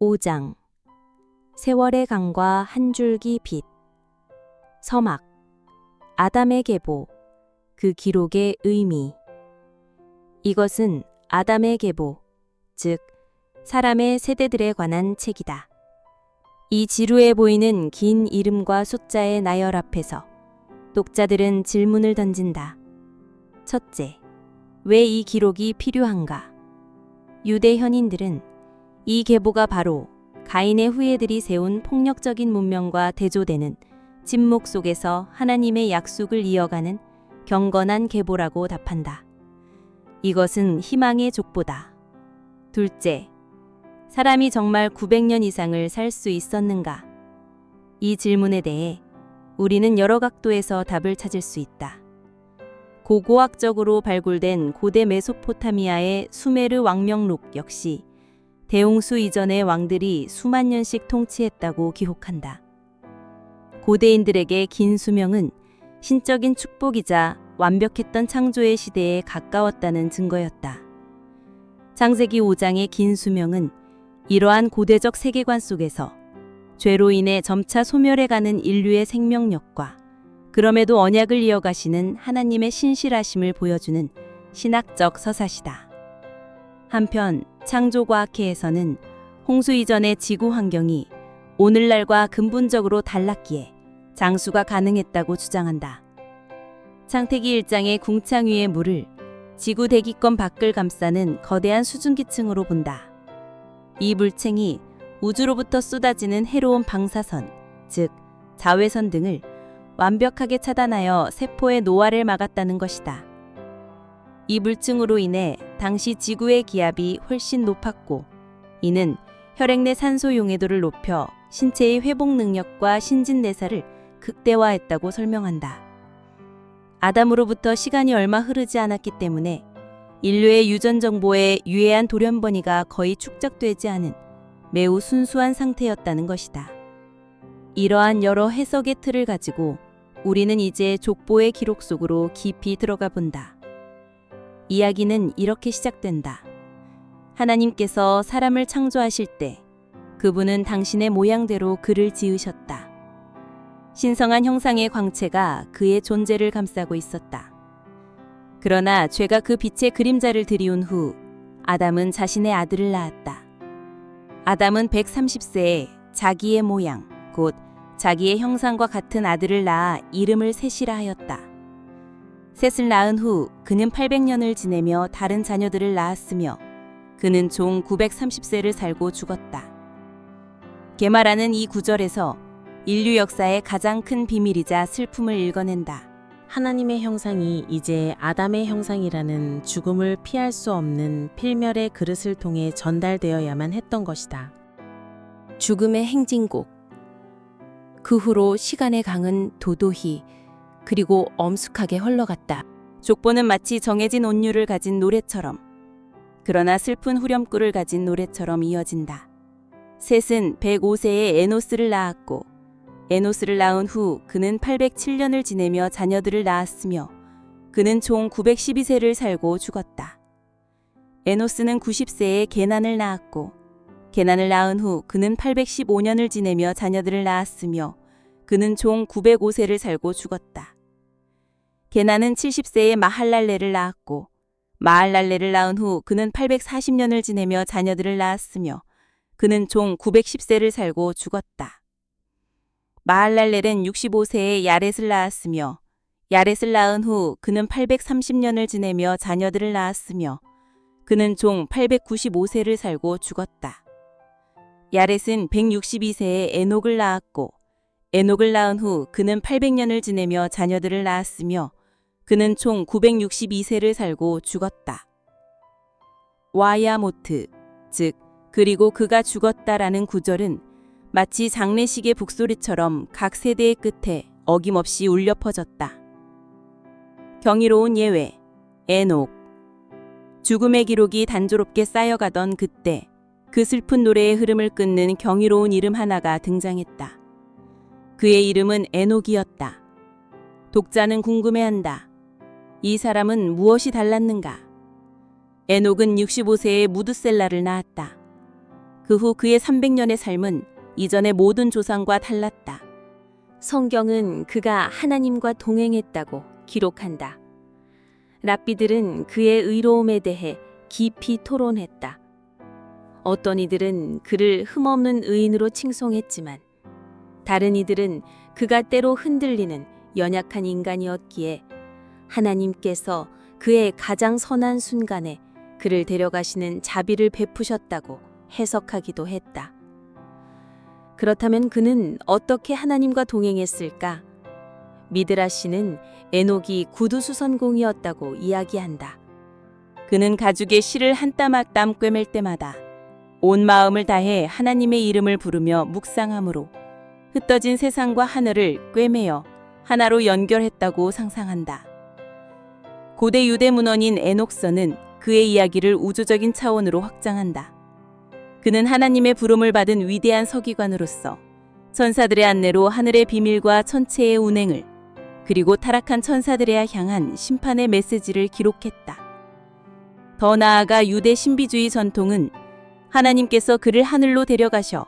5장 세월의 강과 한 줄기 빛. 서막 아담의 계보, 그 기록의 의미. 이것은 아담의 계보, 즉 사람의 세대들에 관한 책이다. 이 지루해 보이는 긴 이름과 숫자의 나열 앞에서 독자들은 질문을 던진다. 첫째, 왜 이 기록이 필요한가? 유대 현인들은 이 계보가 바로 가인의 후예들이 세운 폭력적인 문명과 대조되는 침묵 속에서 하나님의 약속을 이어가는 경건한 계보라고 답한다. 이것은 희망의 족보다. 둘째, 사람이 정말 900년 이상을 살 수 있었는가? 이 질문에 대해 우리는 여러 각도에서 답을 찾을 수 있다. 고고학적으로 발굴된 고대 메소포타미아의 수메르 왕명록 역시 대홍수 이전의 왕들이 수만 년씩 통치했다고 기록한다. 고대인들에게 긴 수명은 신적인 축복이자 완벽했던 창조의 시대에 가까웠다는 증거였다. 창세기 5장의 긴 수명은 이러한 고대적 세계관 속에서 죄로 인해 점차 소멸해가는 인류의 생명력과 그럼에도 언약을 이어가시는 하나님의 신실하심을 보여주는 신학적 서사시다. 한편 창조과학회에서는 홍수 이전의 지구 환경이 오늘날과 근본적으로 달랐기에 장수가 가능했다고 주장한다. 창태기 1장의 궁창 위의 물을 지구 대기권 밖을 감싸는 거대한 수증기층으로 본다. 이 물층이 우주로부터 쏟아지는 해로운 방사선, 즉 자외선 등을 완벽하게 차단하여 세포의 노화를 막았다는 것이다. 이 물층으로 인해 당시 지구의 기압이 훨씬 높았고, 이는 혈액 내 산소 용해도를 높여 신체의 회복 능력과 신진대사를 극대화했다고 설명한다. 아담으로부터 시간이 얼마 흐르지 않았기 때문에 인류의 유전 정보에 유해한 돌연변이가 거의 축적되지 않은 매우 순수한 상태였다는 것이다. 이러한 여러 해석의 틀을 가지고 우리는 이제 족보의 기록 속으로 깊이 들어가 본다. 이야기는 이렇게 시작된다. 하나님께서 사람을 창조하실 때 그분은 당신의 모양대로 그를 지으셨다. 신성한 형상의 광채가 그의 존재를 감싸고 있었다. 그러나 죄가 그 빛의 그림자를 들이운 후 아담은 자신의 아들을 낳았다. 아담은 130세에 자기의 모양, 곧 자기의 형상과 같은 아들을 낳아 이름을 셋이라 하였다. 셋을 낳은 후 그는 800년을 지내며 다른 자녀들을 낳았으며 그는 총 930세를 살고 죽었다. 게마라는 이 구절에서 인류 역사의 가장 큰 비밀이자 슬픔을 읽어낸다. 하나님의 형상이 이제 아담의 형상이라는 죽음을 피할 수 없는 필멸의 그릇을 통해 전달되어야만 했던 것이다. 죽음의 행진곡. 그 후로 시간의 강은 도도히 그리고 엄숙하게 흘러갔다. 족보는 마치 정해진 온율을 가진 노래처럼, 그러나 슬픈 후렴구를 가진 노래처럼 이어진다. 셋은 105세에 에노스를 낳았고, 에노스를 낳은 후 그는 807년을 지내며 자녀들을 낳았으며 그는 총 912세를 살고 죽었다. 에노스는 90세에 게난을 낳았고, 게난을 낳은 후 그는 815년을 지내며 자녀들을 낳았으며 그는 총 905세를 살고 죽었다. 게난은 70세에 마할랄레를 낳았고, 마할랄레를 낳은 후 그는 840년을 지내며 자녀들을 낳았으며 그는 총 910세를 살고 죽었다. 마할랄렐은 65세에 야렛을 낳았으며 야렛을 낳은 후 그는 830년을 지내며 자녀들을 낳았으며 그는 총 895세를 살고 죽었다. 야렛은 162세에 에녹을 낳았고 에녹을 낳은 후 그는 800년을 지내며 자녀들을 낳았으며 그는 총 962세를 살고 죽었다. 와야모트, 즉 그리고 그가 죽었다라는 구절은 마치 장례식의 북소리처럼 각 세대의 끝에 어김없이 울려 퍼졌다. 경이로운 예외, 에녹. 죽음의 기록이 단조롭게 쌓여가던 그때 그 슬픈 노래의 흐름을 끊는 경이로운 이름 하나가 등장했다. 그의 이름은 에녹이었다. 독자는 궁금해한다. 이 사람은 무엇이 달랐는가? 에녹은 65세에 무드셀라를 낳았다. 그 후 그의 300년의 삶은 이전의 모든 조상과 달랐다. 성경은 그가 하나님과 동행했다고 기록한다. 랍비들은 그의 의로움에 대해 깊이 토론했다. 어떤 이들은 그를 흠없는 의인으로 칭송했지만 다른 이들은 그가 때로 흔들리는 연약한 인간이었기에 하나님께서 그의 가장 선한 순간에 그를 데려가시는 자비를 베푸셨다고 해석하기도 했다. 그렇다면 그는 어떻게 하나님과 동행했을까? 미드라시는 에녹이 구두수선공이었다고 이야기한다. 그는 가죽의 실을 한 땀 한 땀 꿰맬 때마다 온 마음을 다해 하나님의 이름을 부르며 묵상함으로 흩어진 세상과 하늘을 꿰매어 하나로 연결했다고 상상한다. 고대 유대 문헌인 에녹서는 그의 이야기를 우주적인 차원으로 확장한다. 그는 하나님의 부름을 받은 위대한 서기관으로서 천사들의 안내로 하늘의 비밀과 천체의 운행을 그리고 타락한 천사들에 향한 심판의 메시지를 기록했다. 더 나아가 유대 신비주의 전통은 하나님께서 그를 하늘로 데려가셔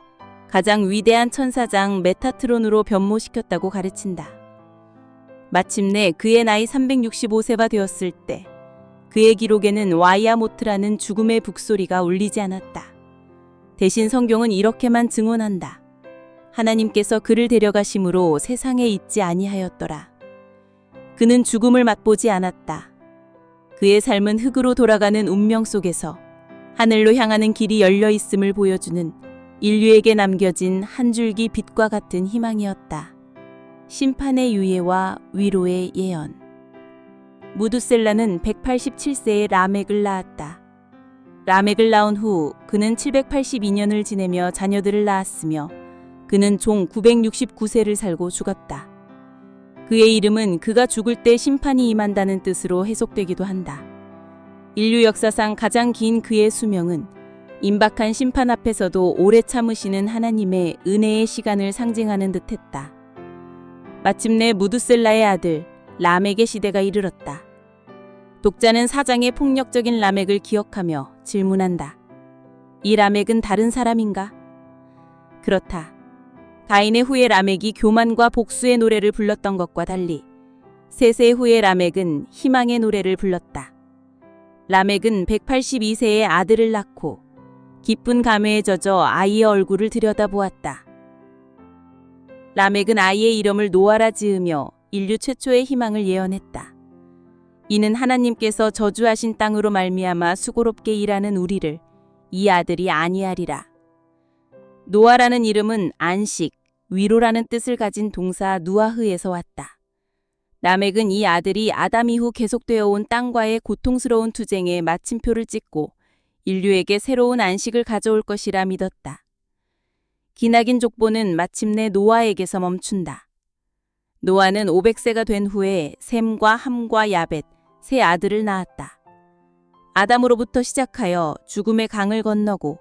가장 위대한 천사장 메타트론으로 변모시켰다고 가르친다. 마침내 그의 나이 365세가 되었을 때 그의 기록에는 와이아모트라는 죽음의 북소리가 울리지 않았다. 대신 성경은 이렇게만 증언한다. 하나님께서 그를 데려가심으로 세상에 있지 아니하였더라. 그는 죽음을 맛보지 않았다. 그의 삶은 흙으로 돌아가는 운명 속에서 하늘로 향하는 길이 열려 있음을 보여주는 인류에게 남겨진 한 줄기 빛과 같은 희망이었다. 심판의 유예와 위로의 예언. 무두셀라는 187세에 라멕을 낳았다. 라멕을 낳은 후 그는 782년을 지내며 자녀들을 낳았으며 그는 총 969세를 살고 죽었다. 그의 이름은 그가 죽을 때 심판이 임한다는 뜻으로 해석되기도 한다. 인류 역사상 가장 긴 그의 수명은 임박한 심판 앞에서도 오래 참으시는 하나님의 은혜의 시간을 상징하는 듯했다. 마침내 무두셀라의 아들 라멕의 시대가 이르렀다. 독자는 사장의 폭력적인 라멕을 기억하며 질문한다. 이 라멕은 다른 사람인가? 그렇다. 가인의 후예 라멕이 교만과 복수의 노래를 불렀던 것과 달리 셋의 후예 라멕은 희망의 노래를 불렀다. 라멕은 182세에 아들을 낳고 기쁜 감회에 젖어 아이의 얼굴을 들여다보았다. 라멕은 아이의 이름을 노아라 지으며 인류 최초의 희망을 예언했다. 이는 하나님께서 저주하신 땅으로 말미암아 수고롭게 일하는 우리를 이 아들이 안위하리라. 노아라는 이름은 안식, 위로라는 뜻을 가진 동사 누아흐에서 왔다. 라멕은 이 아들이 아담 이후 계속되어 온 땅과의 고통스러운 투쟁에 마침표를 찍고 인류에게 새로운 안식을 가져올 것이라 믿었다. 기나긴 족보는 마침내 노아에게서 멈춘다. 노아는 500세가 된 후에 셈과 함과 야벳, 세 아들을 낳았다. 아담으로부터 시작하여 죽음의 강을 건너고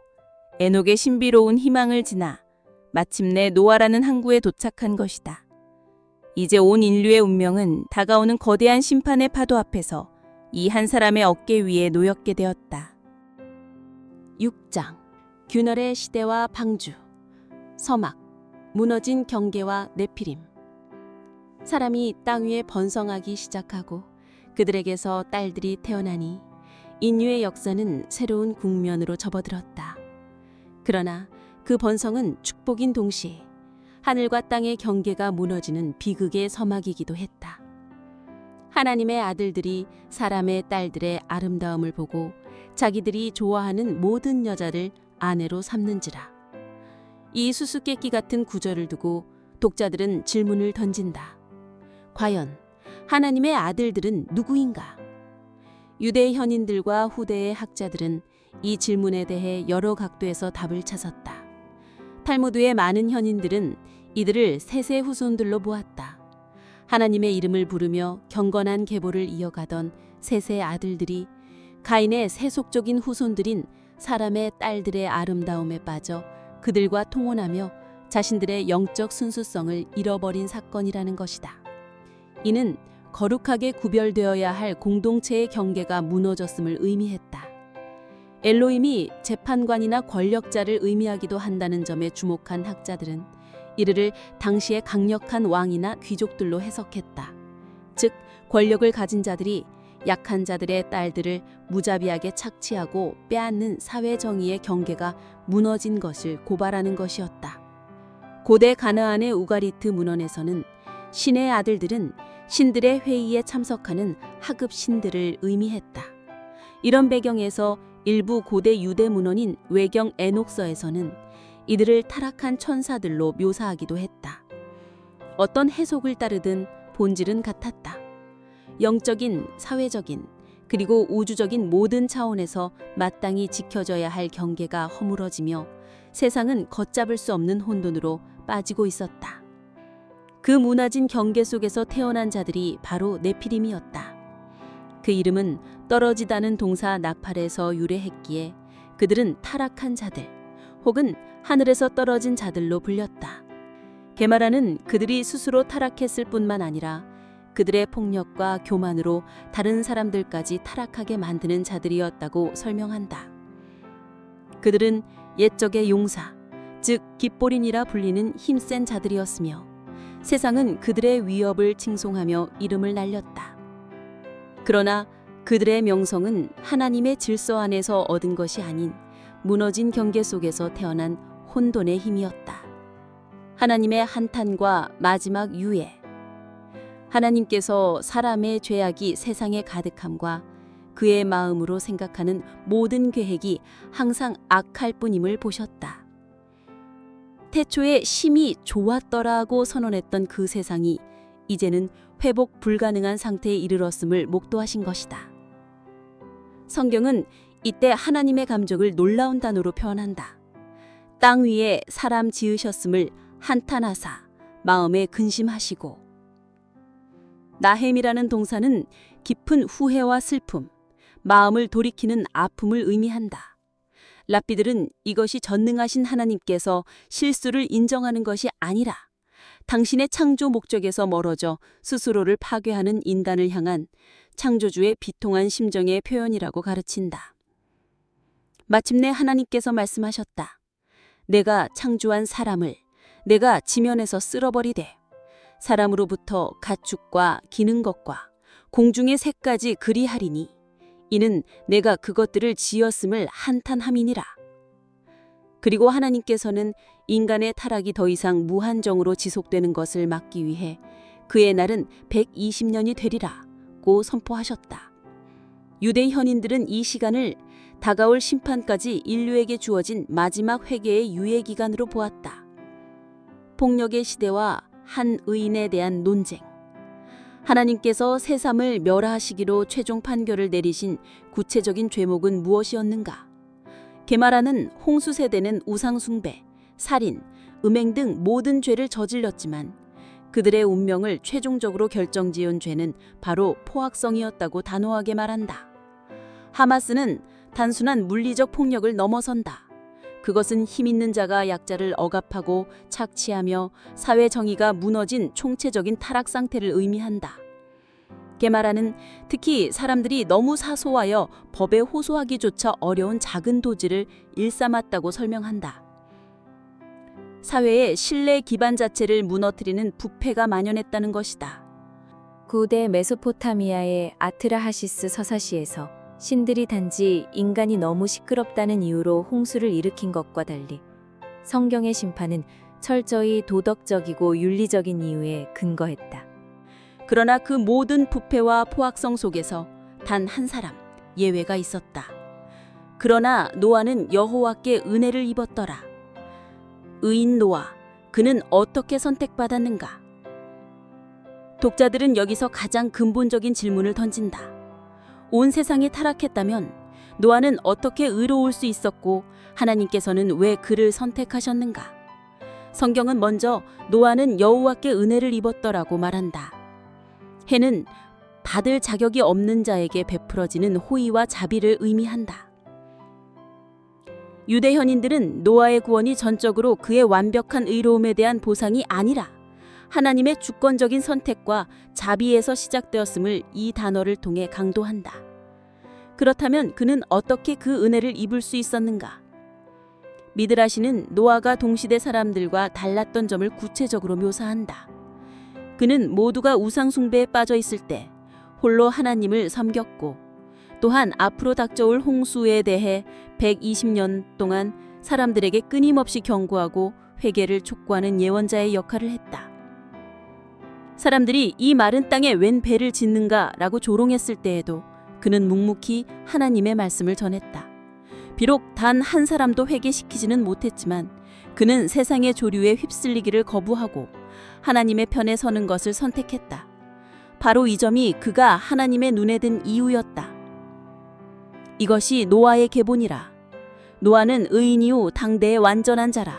에녹의 신비로운 희망을 지나 마침내 노아라는 항구에 도착한 것이다. 이제 온 인류의 운명은 다가오는 거대한 심판의 파도 앞에서 이 한 사람의 어깨 위에 놓였게 되었다. 6장. 균열의 시대와 방주. 서막. 무너진 경계와 네피림. 사람이 땅 위에 번성하기 시작하고 그들에게서 딸들이 태어나니 인류의 역사는 새로운 국면으로 접어들었다. 그러나 그 번성은 축복인 동시에 하늘과 땅의 경계가 무너지는 비극의 서막이기도 했다. 하나님의 아들들이 사람의 딸들의 아름다움을 보고 자기들이 좋아하는 모든 여자를 아내로 삼는지라. 이 수수께끼 같은 구절을 두고 독자들은 질문을 던진다. 과연 하나님의 아들들은 누구인가? 유대 현인들과 후대의 학자들은 이 질문에 대해 여러 각도에서 답을 찾았다. 탈무드의 많은 현인들은 이들을 셋의 후손들로 보았다. 하나님의 이름을 부르며 경건한 계보를 이어가던 셋의 아들들이 가인의 세속적인 후손들인 사람의 딸들의 아름다움에 빠져 그들과 통혼하며 자신들의 영적 순수성을 잃어버린 사건이라는 것이다. 이는 거룩하게 구별되어야 할 공동체의 경계가 무너졌음을 의미했다. 엘로힘이 재판관이나 권력자를 의미하기도 한다는 점에 주목한 학자들은 이를 당시의 강력한 왕이나 귀족들로 해석했다. 즉, 권력을 가진 자들이 약한 자들의 딸들을 무자비하게 착취하고 빼앗는 사회 정의의 경계가 무너진 것을 고발하는 것이었다. 고대 가나안의 우가리트 문헌에서는 신의 아들들은 신들의 회의에 참석하는 하급 신들을 의미했다. 이런 배경에서 일부 고대 유대 문헌인 외경 에녹서에서는 이들을 타락한 천사들로 묘사하기도 했다. 어떤 해석을 따르든 본질은 같았다. 영적인, 사회적인, 그리고 우주적인 모든 차원에서 마땅히 지켜져야 할 경계가 허물어지며 세상은 걷잡을 수 없는 혼돈으로 빠지고 있었다. 그 무너진 경계 속에서 태어난 자들이 바로 네피림이었다. 그 이름은 떨어지다는 동사 나팔에서 유래했기에 그들은 타락한 자들 혹은 하늘에서 떨어진 자들로 불렸다. 게마라는 그들이 스스로 타락했을 뿐만 아니라 그들의 폭력과 교만으로 다른 사람들까지 타락하게 만드는 자들이었다고 설명한다. 그들은 옛적의 용사, 즉 깃보린이라 불리는 힘센 자들이었으며 세상은 그들의 위협을 칭송하며 이름을 날렸다. 그러나 그들의 명성은 하나님의 질서 안에서 얻은 것이 아닌 무너진 경계 속에서 태어난 혼돈의 힘이었다. 하나님의 한탄과 마지막 유예. 하나님께서 사람의 죄악이 세상에 가득함과 그의 마음으로 생각하는 모든 계획이 항상 악할 뿐임을 보셨다. 태초에 심히 좋았더라고 선언했던 그 세상이 이제는 회복 불가능한 상태에 이르렀음을 목도하신 것이다. 성경은 이때 하나님의 감정을 놀라운 단어로 표현한다. 땅 위에 사람 지으셨음을 한탄하사 마음에 근심하시고. 나헴이라는 동사는 깊은 후회와 슬픔, 마음을 돌이키는 아픔을 의미한다. 랍비들은 이것이 전능하신 하나님께서 실수를 인정하는 것이 아니라 당신의 창조 목적에서 멀어져 스스로를 파괴하는 인간을 향한 창조주의 비통한 심정의 표현이라고 가르친다. 마침내 하나님께서 말씀하셨다. 내가 창조한 사람을 내가 지면에서 쓸어버리되 사람으로부터 가축과 기는 것과 공중의 새까지 그리하리니 이는 내가 그것들을 지었음을 한탄함이니라. 그리고 하나님께서는 인간의 타락이 더 이상 무한정으로 지속되는 것을 막기 위해 그의 날은 120년이 되리라고 선포하셨다. 유대 현인들은 이 시간을 다가올 심판까지 인류에게 주어진 마지막 회개의 유예 기간으로 보았다. 폭력의 시대와 한 의인에 대한 논쟁. 하나님께서 새삼을 멸하시기로 최종 판결을 내리신 구체적인 죄목은 무엇이었는가? 게마라는 홍수 세대는 우상 숭배, 살인, 음행 등 모든 죄를 저질렀지만 그들의 운명을 최종적으로 결정지은 죄는 바로 포악성이었다고 단호하게 말한다. 하마스는 단순한 물리적 폭력을 넘어선다. 그것은 힘있는 자가 약자를 억압하고 착취하며 사회 정의가 무너진 총체적인 타락 상태를 의미한다. 게마라는 특히 사람들이 너무 사소하여 법에 호소하기조차 어려운 작은 도지를 일삼았다고 설명한다. 사회의 신뢰 기반 자체를 무너뜨리는 부패가 만연했다는 것이다. 고대 메소포타미아의 아트라하시스 서사시에서 신들이 단지 인간이 너무 시끄럽다는 이유로 홍수를 일으킨 것과 달리 성경의 심판은 철저히 도덕적이고 윤리적인 이유에 근거했다. 그러나 그 모든 부패와 포악성 속에서 단 한 사람, 예외가 있었다. 그러나 노아는 여호와께 은혜를 입었더라. 의인 노아, 그는 어떻게 선택받았는가? 독자들은 여기서 가장 근본적인 질문을 던진다. 온 세상이 타락했다면 노아는 어떻게 의로울 수 있었고 하나님께서는 왜 그를 선택하셨는가? 성경은 먼저 노아는 여호와께 은혜를 입었더라고 말한다. 해는 받을 자격이 없는 자에게 베풀어지는 호의와 자비를 의미한다. 유대 현인들은 노아의 구원이 전적으로 그의 완벽한 의로움에 대한 보상이 아니라 하나님의 주권적인 선택과 자비에서 시작되었음을 이 단어를 통해 강조한다. 그렇다면 그는 어떻게 그 은혜를 입을 수 있었는가? 미드라시는 노아가 동시대 사람들과 달랐던 점을 구체적으로 묘사한다. 그는 모두가 우상 숭배에 빠져 있을 때 홀로 하나님을 섬겼고, 또한 앞으로 닥쳐올 홍수에 대해 120년 동안 사람들에게 끊임없이 경고하고 회개를 촉구하는 예언자의 역할을 했다. 사람들이 이 마른 땅에 웬 배를 짓는가라고 조롱했을 때에도 그는 묵묵히 하나님의 말씀을 전했다. 비록 단 한 사람도 회개시키지는 못했지만 그는 세상의 조류에 휩쓸리기를 거부하고 하나님의 편에 서는 것을 선택했다. 바로 이 점이 그가 하나님의 눈에 든 이유였다. 이것이 노아의 계본이라. 노아는 의인이요 당대의 완전한 자라.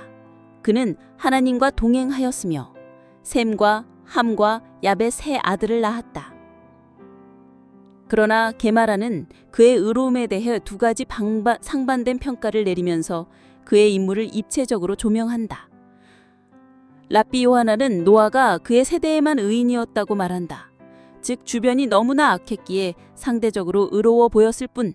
그는 하나님과 동행하였으며 셈과 함과 야벳 세 아들을 낳았다. 그러나 게마라는 그의 의로움에 대해 두 가지 상반된 평가를 내리면서 그의 인물을 입체적으로 조명한다. 랍비 요하나는 노아가 그의 세대에만 의인이었다고 말한다. 즉 주변이 너무나 악했기에 상대적으로 의로워 보였을 뿐,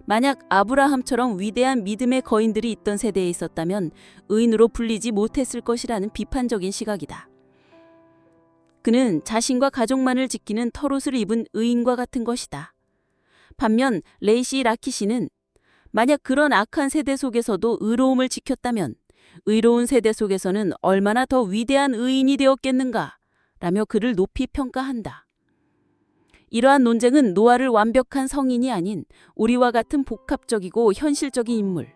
만약 아브라함처럼 위대한 믿음의 거인들이 있던 세대에 있었다면 의인으로 불리지 못했을 것이라는 비판적인 시각이다. 그는 자신과 가족만을 지키는 털옷을 입은 의인과 같은 것이다. 반면 레이시 라키시는 만약 그런 악한 세대 속에서도 의로움을 지켰다면 의로운 세대 속에서는 얼마나 더 위대한 의인이 되었겠는가 라며 그를 높이 평가한다. 이러한 논쟁은 노아를 완벽한 성인이 아닌 우리와 같은 복합적이고 현실적인 인물,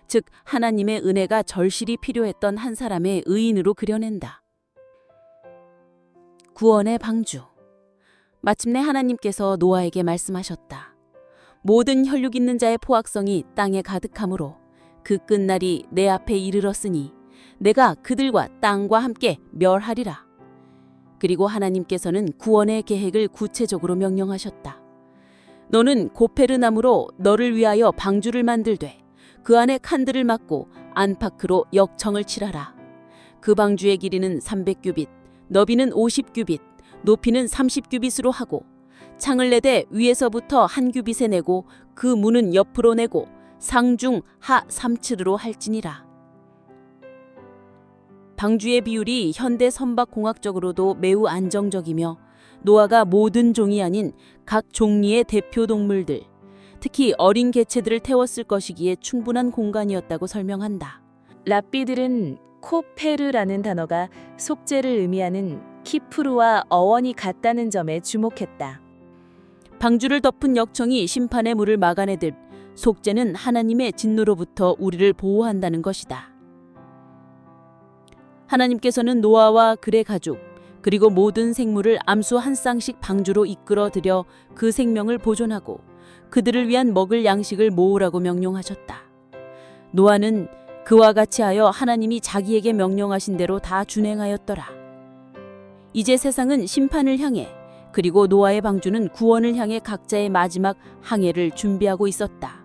즉 하나님의 은혜가 절실히 필요했던 한 사람의 의인으로 그려낸다. 구원의 방주. 마침내 하나님께서 노아에게 말씀하셨다. 모든 혈육 있는 자의 포악성이 땅에 가득하므로 그 끝날이 내 앞에 이르렀으니 내가 그들과 땅과 함께 멸하리라. 그리고 하나님께서는 구원의 계획을 구체적으로 명령하셨다. 너는 고페르 나무로 너를 위하여 방주를 만들되 그 안에 칸들을 막고 안팎으로 역청을 칠하라. 그 방주의 길이는 300규빗, 너비는 50규빗, 높이는 30규빗으로 하고 창을 내되 위에서부터 한 규빗에 내고 그 문은 옆으로 내고 상중 하 3츠르로 할지니라. 방주의 비율이 현대 선박공학적으로도 매우 안정적이며 노아가 모든 종이 아닌 각 종류의 대표 동물들, 특히 어린 개체들을 태웠을 것이기에 충분한 공간이었다고 설명한다. 랍비들은 코페르라는 단어가 속죄를 의미하는 키프루와 어원이 같다는 점에 주목했다. 방주를 덮은 역청이 심판의 물을 막아내듯 속죄는 하나님의 진노로부터 우리를 보호한다는 것이다. 하나님께서는 노아와 그의 가족, 그리고 모든 생물을 암수 한 쌍씩 방주로 이끌어들여 그 생명을 보존하고 그들을 위한 먹을 양식을 모으라고 명령하셨다. 노아는 그와 같이 하여 하나님이 자기에게 명령하신 대로 다 준행하였더라. 이제 세상은 심판을 향해, 그리고 노아의 방주는 구원을 향해 각자의 마지막 항해를 준비하고 있었다.